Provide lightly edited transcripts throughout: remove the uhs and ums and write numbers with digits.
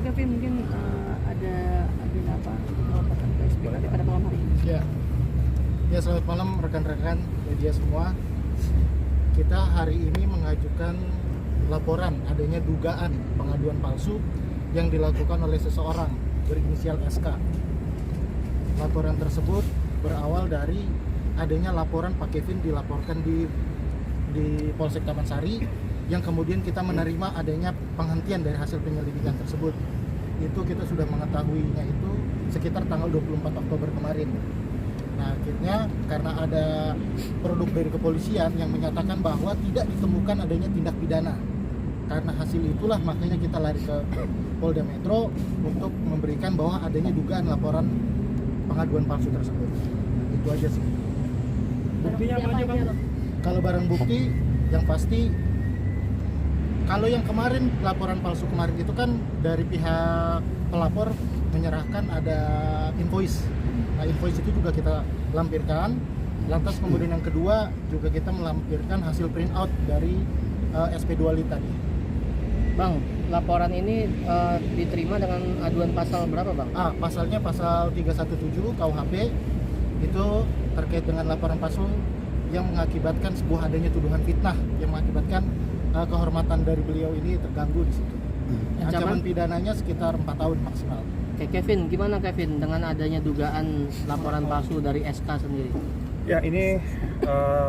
Kevin, mungkin ada agenda apa melaporkan ke SPKP pada malam hari ini? Ya, selamat malam rekan-rekan media semua. Kita hari ini mengajukan laporan adanya dugaan pengaduan palsu yang dilakukan oleh seseorang berinisial SK. Laporan tersebut berawal dari adanya laporan Pak Kevin dilaporkan di Polsek Taman Sari, yang kemudian kita menerima adanya penghentian dari hasil penyelidikan tersebut. Itu kita sudah mengetahuinya itu sekitar tanggal 24 Oktober kemarin. Nah, akhirnya karena ada produk dari kepolisian yang menyatakan bahwa tidak ditemukan adanya tindak pidana. Karena hasil itulah makanya kita lari ke Polda Metro untuk memberikan bahwa adanya dugaan laporan pengaduan palsu tersebut. Itu aja sih. Buktinya apa aja, Bang? Kalau barang bukti yang pasti, kalau yang kemarin laporan palsu kemarin itu kan dari pihak pelapor menyerahkan ada invoice. Nah, invoice itu juga kita lampirkan. Lantas kemudian yang kedua juga kita melampirkan hasil print out dari SP2 tadi. Bang, laporan ini diterima dengan aduan pasal berapa, Bang? Pasalnya pasal 317 KUHP itu terkait dengan laporan palsu yang mengakibatkan sebuah adanya tuduhan fitnah yang mengakibatkan kehormatan dari beliau ini terganggu di situ. Ancaman pidananya sekitar 4 tahun maksimal. Oke, Kevin, gimana Kevin dengan adanya dugaan laporan palsu dari SK sendiri? Ya, ini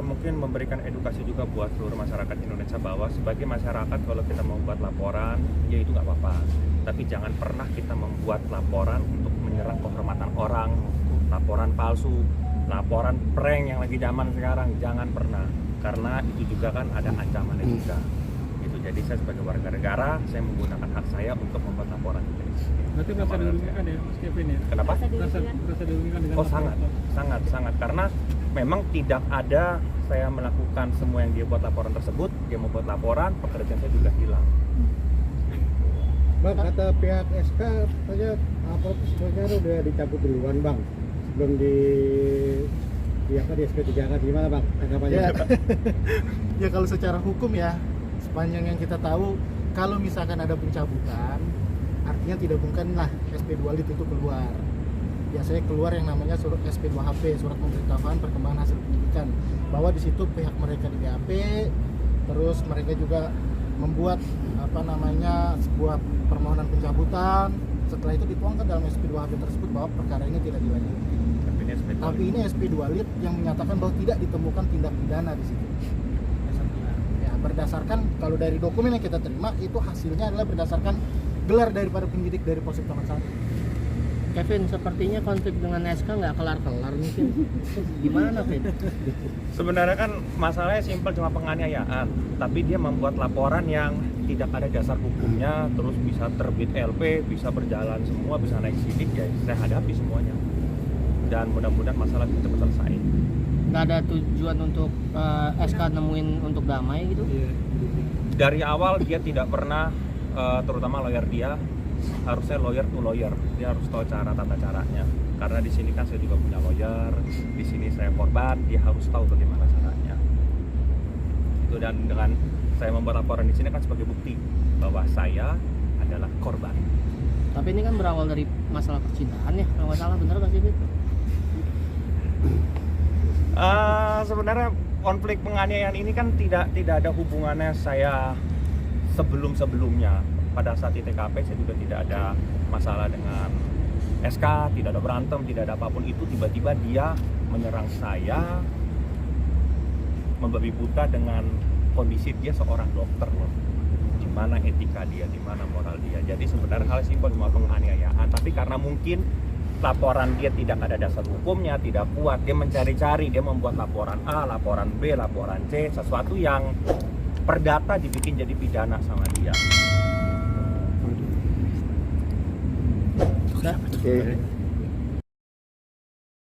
mungkin memberikan edukasi juga buat seluruh masyarakat Indonesia bahwa sebagai masyarakat kalau kita membuat laporan, ya itu nggak apa-apa. Tapi jangan pernah kita membuat laporan untuk menyerang kehormatan orang, laporan palsu, laporan prank yang lagi zaman sekarang, jangan pernah. Karena itu juga kan ada ancamannya juga. Gitu. Jadi saya sebagai warga negara, saya menggunakan hak saya untuk membuat laporan. Berarti merasa dirugikan ya, Mas Kevin ya? Kenapa? Merasa dirugikan dengan sangat. Karena memang tidak ada saya melakukan semua yang dia buat laporan tersebut, dia membuat laporan, pekerjaan saya juga hilang. Bang, kata pihak SK saja sebenarnya udah dicabut duluan, Bang, sebelum di SP3 kan, gimana Bang tanggapannya? Ya kalau secara hukum ya, sepanjang yang kita tahu, kalau misalkan ada pencabutan, artinya tidak mungkinlah SP2 itu keluar. Biasanya keluar yang namanya surat SP2HP, surat pemberitahuan perkembangan hasil penyidikan, bahwa di situ pihak mereka di BAP, terus mereka juga membuat sebuah permohonan pencabutan. Setelah itu dituangkan dalam SP2HP tersebut bahwa perkara ini tidak dilanjuti. Tapi ini SP2 Lit yang menyatakan bahwa tidak ditemukan tindak pidana di situ. Ya, berdasarkan kalau dari dokumen yang kita terima itu hasilnya adalah berdasarkan gelar daripada penyidik dari Polsek Taman Sari. Kevin, sepertinya konflik dengan SK nggak kelar-kelar mungkin. Gimana, Kevin? Sebenarnya kan masalahnya simpel, cuma penganiayaan, tapi dia membuat laporan yang tidak ada dasar hukumnya, terus bisa terbit LP, bisa berjalan semua, bisa naik sidik, ya saya hadapi semuanya. Dan mudah-mudahan masalah itu cepat selesai. Nggak ada tujuan untuk SK nemuin untuk damai gitu? Dari awal dia tidak pernah, terutama lawyer dia, harusnya lawyer to lawyer, dia harus tahu tata caranya. Karena di sini kan saya juga punya lawyer, di sini saya korban, dia harus tahu bagaimana caranya. Itu, dan dengan saya membuat laporan di sini kan sebagai bukti bahwa saya adalah korban. Tapi ini kan berawal dari masalah percintaan ya, kalau nggak salah, bener nggak sih, Fit? Sebenarnya konflik penganiayaan ini kan tidak ada hubungannya saya sebelumnya. Pada saat di TKP saya juga tidak ada masalah dengan SK, tidak ada berantem, tidak ada apapun itu. Tiba-tiba dia menyerang saya, membabi buta dengan kondisi dia seorang dokter loh. Di mana etika dia, di mana moral dia. Jadi sebenarnya hal simpel, cuma penganiayaan. Tapi karena mungkin laporan dia tidak ada dasar hukumnya, tidak kuat, dia mencari-cari, dia membuat laporan A, laporan B, laporan C, sesuatu yang perdata dibikin jadi pidana sama dia. Oke.